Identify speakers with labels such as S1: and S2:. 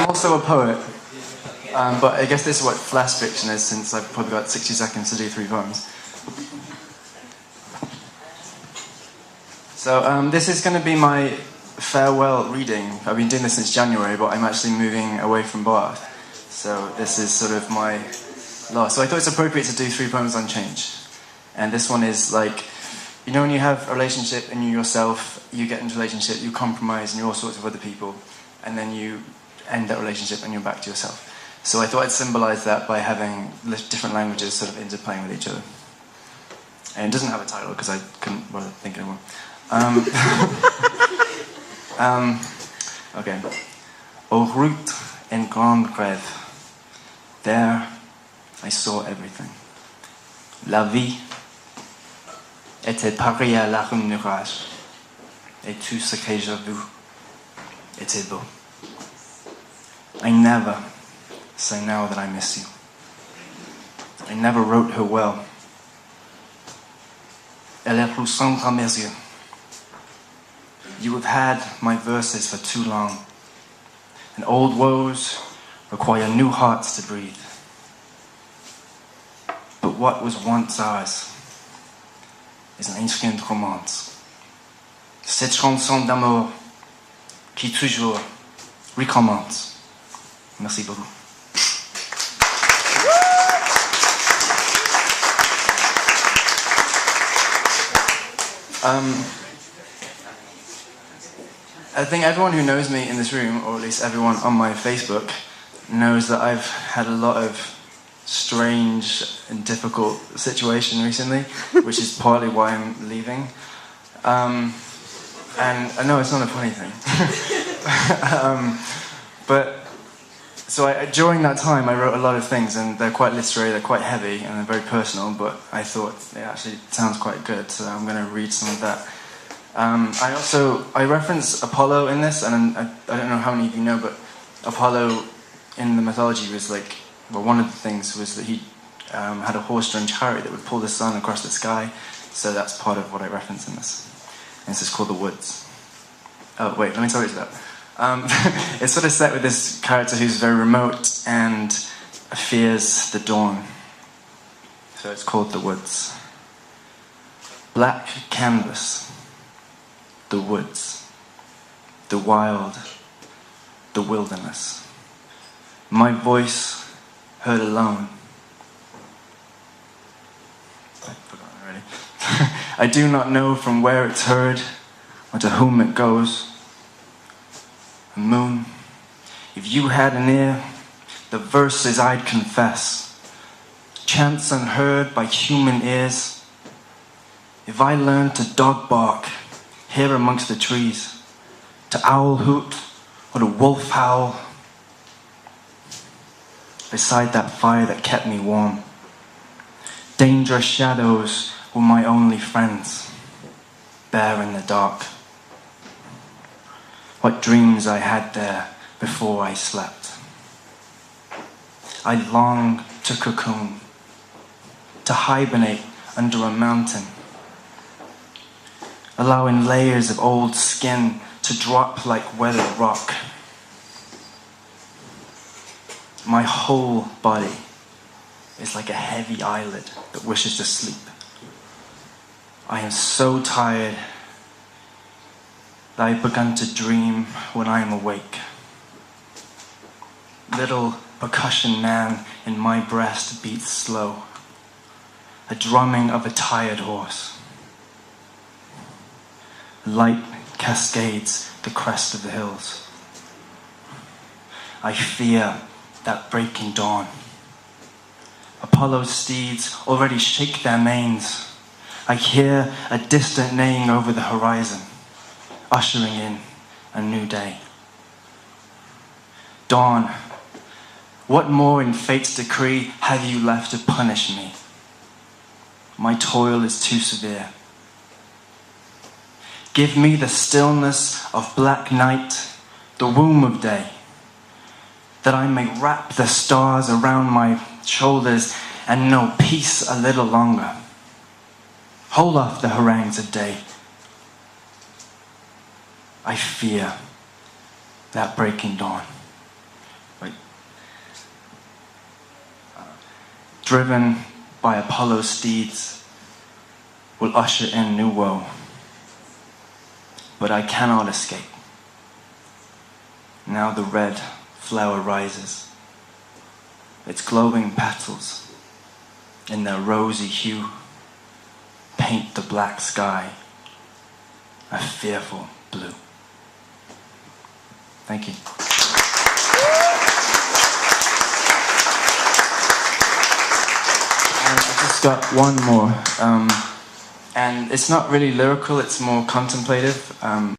S1: also a poet, but I guess this is what flash fiction is, since I've probably got 60 seconds to do 3 poems. So this is going to be my farewell reading. I've been doing this since January, but I'm actually moving away from Bath. So this is sort of my last. So I thought it's appropriate to do 3 poems on change. And this one is like, you know when you have a relationship and you yourself, you get into a relationship, you compromise and you're all sorts of other people, and then you end that relationship and you're back to yourself. So I thought I'd symbolise that by having different languages sort of interplaying with each other. And it doesn't have a title because I couldn't bother thinking of one. Okay. Aux routes en grande grève. There I saw everything. La vie était pareille à la mirage. Et tout ce que j'ai vu était beau. I never say now that I miss you. I never wrote her well. Elle est plus sombre à mes yeux. You have had my verses for too long, and old woes require new hearts to breathe. But what was once ours is an ancient romance. Cette chanson d'amour qui toujours recommence. Merci beaucoup. I think everyone who knows me in this room, or at least everyone on my Facebook, knows that I've had a lot of strange and difficult situation recently, which is partly why I'm leaving. And I know it's not a funny thing. So during that time I wrote a lot of things, and they're quite literary, they're quite heavy, and they're very personal, but I thought it actually sounds quite good, so I'm going to read some of that. I reference Apollo in this, and I don't know how many of you know, but Apollo in the mythology was like, well, one of the things was that he had a horse-drawn chariot that would pull the sun across the sky, so that's part of what I reference in this. And this is called The Woods. Oh, wait, let me tell you that. It's sort of set with this character who's very remote and fears the dawn. So it's called The Woods. Black canvas. The woods, the wild, the wilderness. My voice heard alone. I've forgotten already. I do not know from where it's heard or to whom it goes. Moon, if you had an ear, the verses I'd confess. Chants unheard by human ears. If I learned to dog bark here amongst the trees, to owl hoot or to wolf howl, beside that fire that kept me warm, dangerous shadows were my only friends, bare in the dark. What dreams I had there before I slept. I longed to cocoon, to hibernate under a mountain, allowing layers of old skin to drop like weathered rock. My whole body is like a heavy eyelid that wishes to sleep. I am so tired that I've begun to dream when I am awake. Little percussion man in my breast beats slow, a drumming of a tired horse. Light cascades the crest of the hills. I fear that breaking dawn. Apollo's steeds already shake their manes. I hear a distant neighing over the horizon, ushering in a new day. Dawn, what more in fate's decree have you left to punish me? My toil is too severe. Give me the stillness of black night, the womb of day, that I may wrap the stars around my shoulders and know peace a little longer. Hold off the harangues of day. I fear that breaking dawn. Wait. Driven by Apollo's steeds, will usher in new woe. But I cannot escape. Now the red flower rises. Its glowing petals, in their rosy hue, paint the black sky a fearful blue. Thank you. And I just got one more. And it's not really lyrical, it's more contemplative.